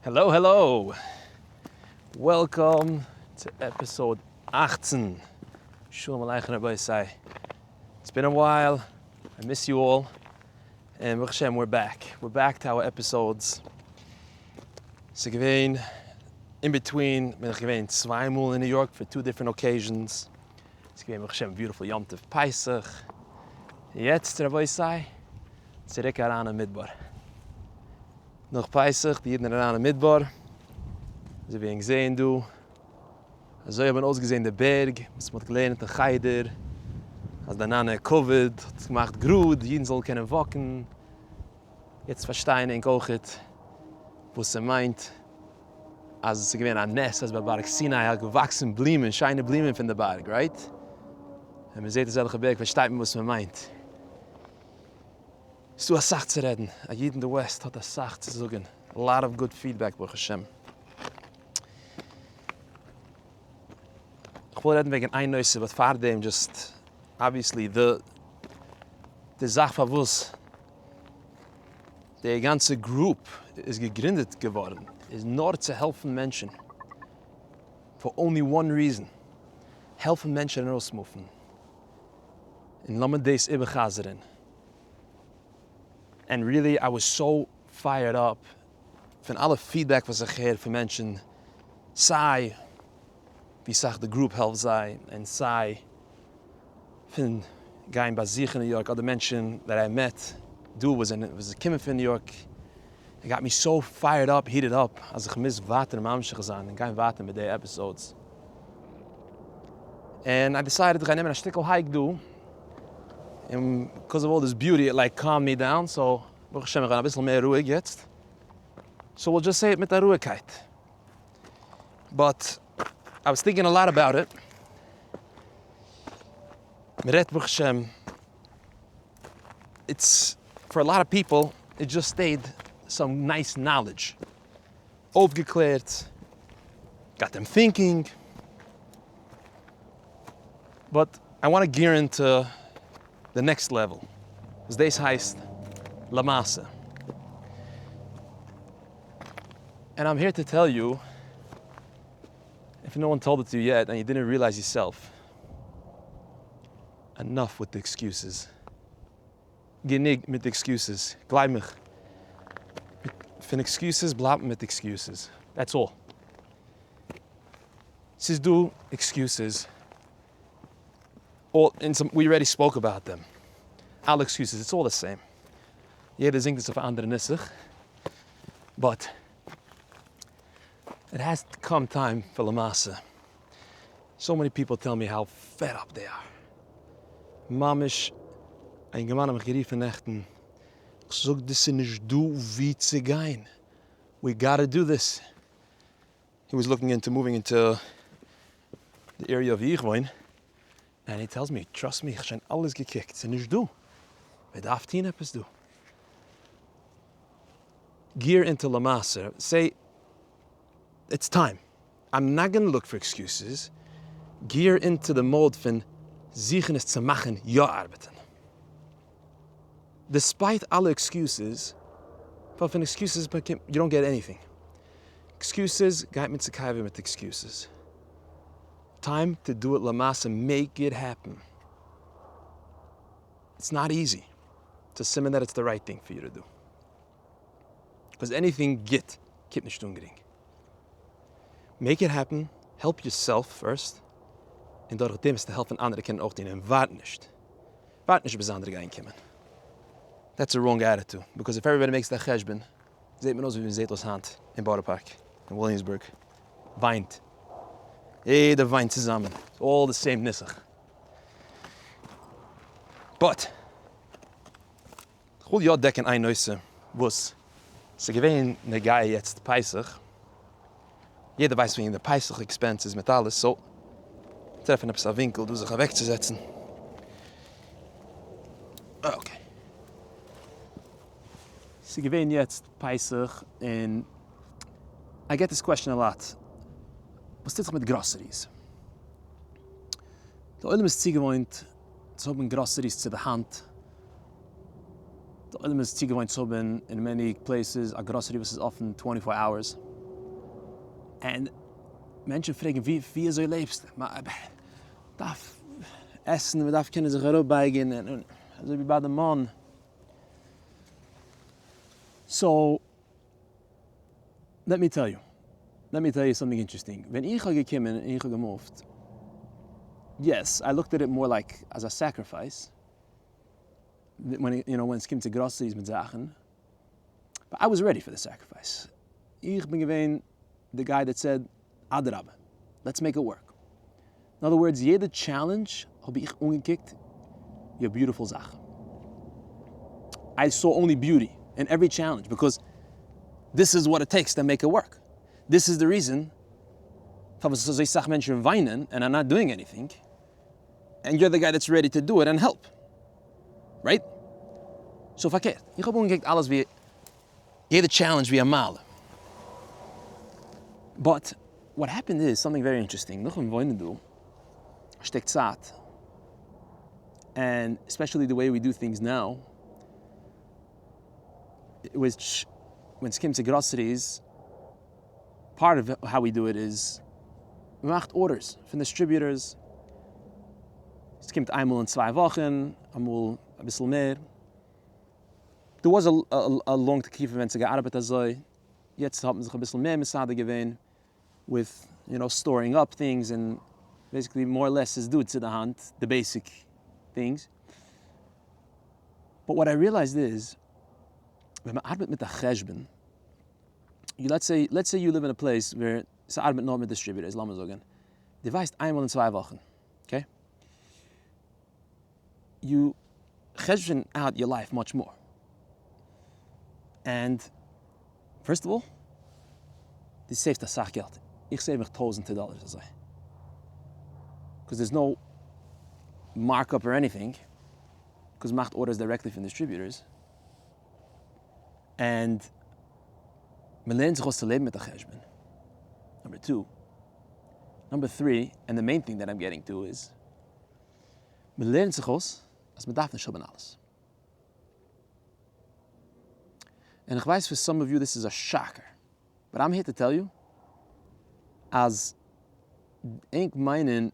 Hello, hello. Welcome to episode 18. Shalom Aleichem Rabbi Yisai. It's been a while. I miss you all. And Baruch Hashem, we're back. We're back to our episodes. So in between, ben ik geweest zweimal in New York for two different occasions. It's Baruch Hashem, beautiful Yom Tov Pesach. Jetzt, Rabbi Yisai, zurück an der Midbar. Noch Pesach, die Jiden an der Midbar. Sie werden gesehen, du. Also ich habe ausgesehen, der Berg, was man gelernt, der Geider. Als danach Covid, hat es gemacht Grud, Jiden soll können wachen. Jetzt verstehen ich auch, was meint. Als es gewesen ein Nest, als bei Barg Sinai hat gewachsen Blumen, scheine Blumen von der Berg, right? Und man sieht das alle Berg, versteht man, was man meint. Es ist eine Sache zu reden. A Jid in the West hat eine Sache zu sagen. A lot of good feedback, Baruch Hashem. Ich will reden wegen ein Nושא, but vor dem just, obviously, the Sache von was die ganze Group ist gegründet geworden, ist nur zu helfen Menschen. For only one reason. Helfen Menschen rausmuffen. In lassen des Iberchazeren. And really, I was so fired up von alle Feedback, was ich gehört von Menschen, sei, wie sagt the group help sei, and sei, von gehen bei sich in New York, other Menschen that I met, was a Kimmer from New York. It got me so fired up, heated up, als ich miss warten am Amstag sein, und gehen warten mit den Episodes. And I decided to nehmen ein Stückel hike do. And because of all this beauty, it like calmed me down. So, Baruch Hashem, ich bin ein bisschen mehr ruhig jetzt. So we'll just say it mit der Ruhigkeit. But I was thinking a lot about it. Meret Baruch Hashem, it's, for a lot of people, it just stayed some nice knowledge. Aufgeklärt, got them thinking. But I want to gear into the next level. This heißt Lamasa. And I'm here to tell you, if no one told it to you yet and you didn't realize yourself, enough with the excuses. Genig mit excuses. Bleib mich. Von excuses, bleib mit excuses. That's all. Siz du excuses. We already spoke about them. All excuses, it's all the same. Jeder zingt es auf andere Nissig. But it has to come time for Lamasa. So many people tell me how fed up they are. Mamish, ein Gemann am geriefen Nächten. Ich sag, das ist nicht du wie zu gehen. We gotta do this. He was looking into moving into the area of Yishuv. And he tells me, trust me, ich habe alles gekickt. Es ist nicht du. Wir dürfen etwas du. Gear into Lamasa. Say, it's time. I'm not going to look for excuses. Gear into the mode von sichern es zu machen, ja arbeiten. Despite alle excuses, but von excuses, you don't get anything. Excuses, geht mit zu kaiwen mit excuses. Time to do it Lamasa, make it happen. It's not easy to simmer that it's the right thing for you to do. Because anything kippt nicht ungering. Make it happen, help yourself first, and dadurch dem ist zu helfen andere können auch dienen. Wart nicht. Wart nicht bis andere reinkommen. That's a wrong attitude. Because if everybody makes that cheshbon, seht man aus wie ein Zetels Hand im Bauerpark in Williamsburg. Weint. Jeder weint zusammen. It's all the same Nissach. But, ich will ja decken ein Nושא, was sie gewähnen eine Gei jetzt Pesach. Jeder weiß, wie der Pesach Expenses mit alles. So, treffen etwas auf Winkel, du sich wegzusetzen. Okay. Sie gewähnen jetzt Pesach and I get this question a lot. Was steht sich mit Groceries? Der Oilem ist zugewohnt, zu haben Groceries zu der Hand. Der Oilem ist zugewohnt, zu haben in many places a grocery was often 24 hours. Und Menschen fragen, wie so lebst du? Man darf essen, man darf können sich herabbeigen, und also wie bei dem Mann. So, let me tell you something interesting. When ich gekommen and ich gemoved, yes, I looked at it more like as a sacrifice. When it came to groceries mit Sachen, but I was ready for the sacrifice. Ich bin gewesen the guy that said, Adrab, let's make it work. In other words, jede challenge habe ich umgekickt, your beautiful Sache. I saw only beauty in every challenge because this is what it takes to make it work. This is the reason so ich sage Menschen weinen and I'm not doing anything, and you're the guy that's ready to do it and help. Right? So verkehrt. Ich habe umgekickt alles wie jede challenge wie einmal. But what happened is something very interesting. Noch im Weinen du steckt Zeit. And especially the way we do things now, which when it comes to groceries, part of how we do it is we macht orders from distributors. Es kommt einmal in 2 Wochen, einmal ein bisschen mehr. There was a long to keep wenn sie gearbeitet so. Jetzt haben sich ein bisschen mehr Messade gewähnt with, storing up things and basically more or less is do to the hand, the basic things. But what I realized is, when man arbeitet mit der Cheshben, let's say you live in a place where sie arbeitet noch mit distributors, lass mal sagen, du weißt einmal in 2 Wochen, okay? You cheshben out your life much more. And first of all, this saves the Sachgeld. Ich save mich $1,000 also. Because there's no markup or anything, because macht orders directly from distributors. And man lernt sich aus zu leben mit der Cheshben. Number 2. Number 3, and the main thing that I'm getting to is, man lernt sich aus, als man darf nicht schaben alles. And ich weiß, for some of you this is a shocker, but I'm here to tell you, as ain't meinen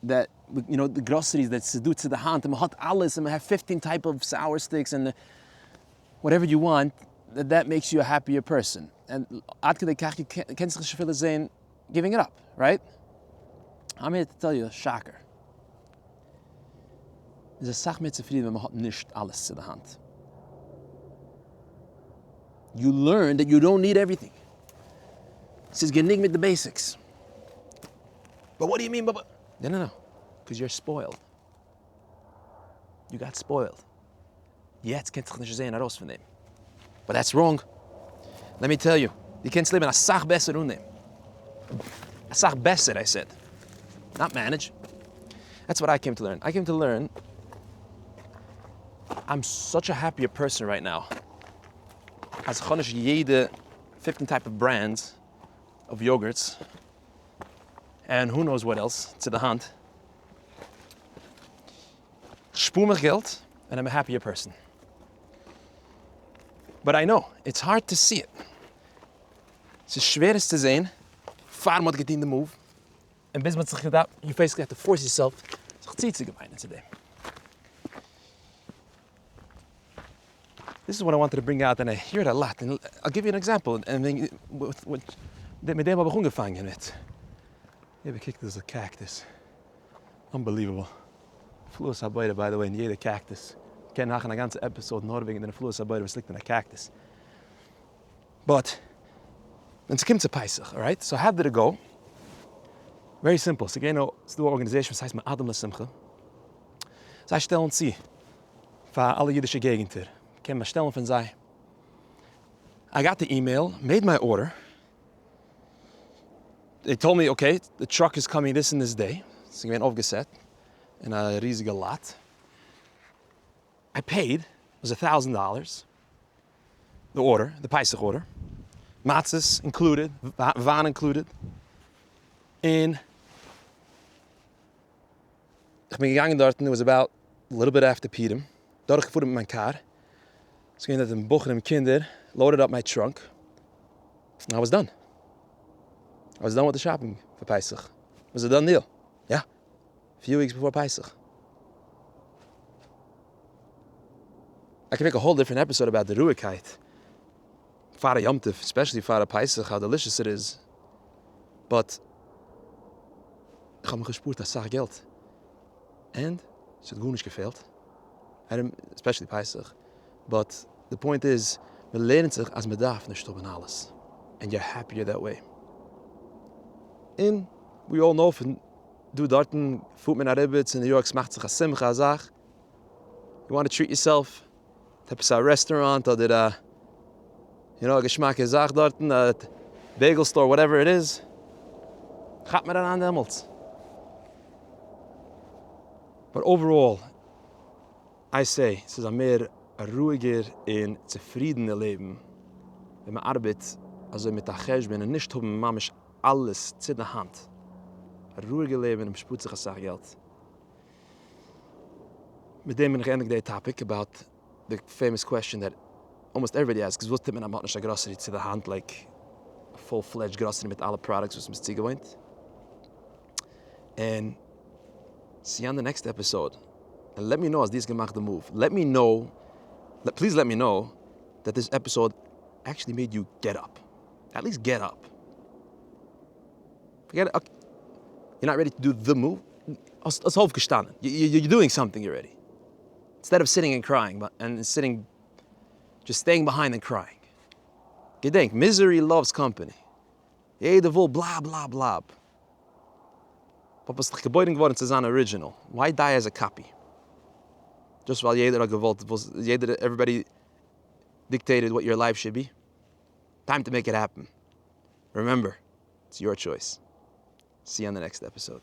that, the groceries that ze do to the hand, and man hat alles, and man have 15 type of sour sticks, and whatever you want, that makes you a happier person. And ad kede kach, you can't sich viele sehen, giving it up, right? I'm here to tell you a shocker. Es ist eine Sache mehr zufrieden, wenn man hat nicht alles zu der Hand. You learn that you don't need everything. Es ist genig mit the basics. But what do you mean, Baba? No. Because you're spoiled. You got spoiled. Jetzt kannst du dich nicht sehen heraus von dem. But that's wrong. Let me tell you. Du kannst leben a Sach besser unnehmen. A Sach besser, I said. Not manage. That's what I came to learn. I came to learn I'm such a happier person right now. As ich jede 15 type of brands of yogurts and who knows what else to the hand. Spoel mich Geld and I'm a happier person. But I know, it's hard to see it. Es ist schwer es zu sehen, fahr man geht in the move, and bis man sich gedacht, you basically have to force yourself, sich zieht zu gemeinen zu dem. This is what I wanted to bring out, and I hear it a lot. And I'll give you an example. And mit dem habe ich angefangen mit. Yeah, kicked this a cactus. Unbelievable. Flussarbeiter, by the way, in jeder cactus. Ich kenne nachher eine ganze Episode in Norwegen, in der Flussarbeiter, was liegt in a cactus. But, when it comes to Pesach, all right? So how did it go? Very simple. So again, it's the organization, das heißt mit Adam Simcha. Sie stellen sie für alle jüdische Gegenden. Can man stellen von sei. I got the email, made my order. They told me, okay, the truck is coming this and this day. So ich bin aufgesetzt in a riesige Lot. I paid, it was $1,000. The order, the Pesach order. Matzahs included, van included. And ich bin gegangen dort, and it was about a little bit after Purim. Dort gefuhr mit mein car. So I that the boch and kinder loaded up my trunk, And I was done. I was done with the shopping for Pesach. It was a done deal. Yeah. A few weeks before Pesach. I can make a whole different episode about the שוועריקייט. Fara Yom Tov, especially Fara Pesach, how delicious it is. But ich habe mich gespürt, das sag Geld. And es hat gut nicht gefehlt. Especially Pesach. But the point is, wir lernen sich, als man darf nicht stoppen alles. And you're happier that way. And we all know, from du dorten, food men aribitz, in New York, macht sich a simcha, a sach. You want to treat yourself, type a restaurant, or did a, a geschmack zach dorten, a bagel store, whatever it is. Gaat me dan aan demelt. But overall, I say, es ist a mehr a ruhiger in zufriedene Leben. Wenn man arbeitet, also mit der Cheshben, und nicht haben mamisch alles zu der Hand. A ruhiger Leben, und spürt sich a sach Geld. Mit dem bin ich endlich der topic about the famous question that almost everybody asks, was tut man am nicht a grocery zu der Hand, like a full-fledged grocery mit alle products, was man sich gewohnt. And see you on the next episode. And let me know as these gemacht the move. Please let me know that this episode actually made you get up. At least get up. Forget it. Okay. You're not ready to do the move? Als hoofdgestanden. You're doing something already. Instead of sitting and crying, just staying behind and crying. Gedenk, misery loves company. Jeder will blah, blah, blah. But was geboren geworden zu sein original. Why die as a copy? Just while everybody dictated what your life should be. Time to make it happen. Remember, it's your choice. See you on the next episode.